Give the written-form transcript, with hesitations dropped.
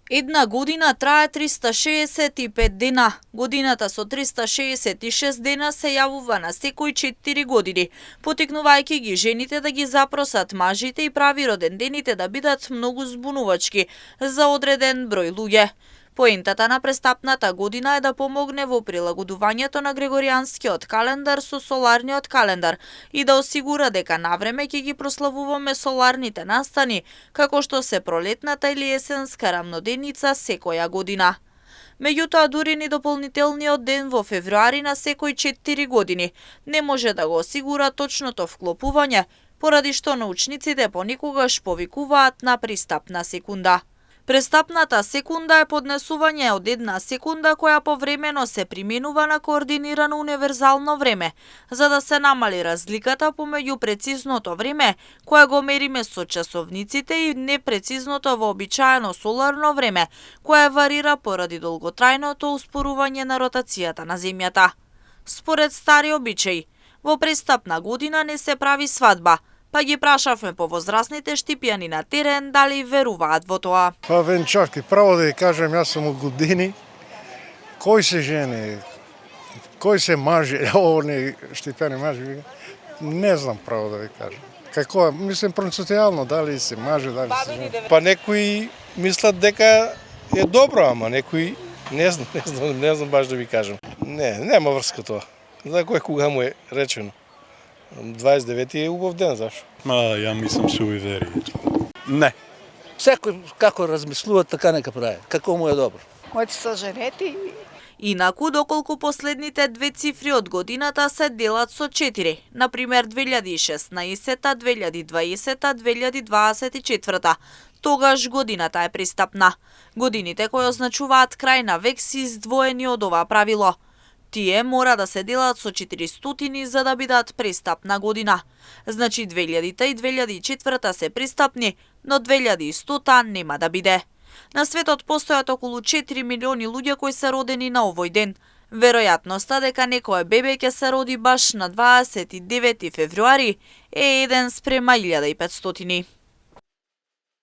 Една година трае 365 дена. Годината со 366 дена се јавува на секои 4 години, потикнувајќи ги жените да ги запросат мажите и прави родендените да бидат многу збунувачки за одреден број луѓе. Поентата на престапната година е да помогне во прилагодувањето на грегоријанскиот календар со соларниот календар и да осигура дека навреме ќе ги прославуваме соларните настани, како што се пролетната или есенска рамноденица секоја година. Меѓутоа, дури ни дополнителниот ден во февруари на секои 4 години не може да го осигура точното вклопување, поради што научниците понекогаш повикуваат на пристапна секунда. Престапната секунда е поднесување од една секунда која повремено се применува на координирано универзално време, за да се намали разликата помеѓу прецизното време, кое го мериме со часовниците, и непрецизното вообичаено соларно време, кое варира поради долготрајното успорување на ротацијата на Земјата. Според стари обичаи, во престапна година не се прави свадба, па ги прашавме повозрасните штипјани на терен дали веруваат во тоа. Па венчак, право да ви кажем, јас сум од години. Кој се жени, кој се мажи, овој штипјани мажи, не знам право да ви кажем. Како, мислам принципијално, дали се мажи, дали се жени. Па некои мислат дека е добро, ама некои не знам баш да ви кажем. Нема врска тоа. За кој кога му е речено. 29 е убав ден, зашо? Ја мислам суеверие. Не. Секој како размислува, така нека прави. Како му е добро. Моите се женети. Инаку, доколку последните две цифри од годината се делат со 4, например 2016, 2020, 2024, тогаш годината е пристапна. Годините кои означуваат крај на век се издвоени од ова правило. Тие мора да се делат со 400 за да бидат пристапна година. Значи 2000 и 2004 се пристапни, но 2100 нема да биде. На светот постојат околу 4 милиони луѓе кои се родени на овој ден. Веројатноста дека некое бебе ќе се роди баш на 29 февруари е 1:1500.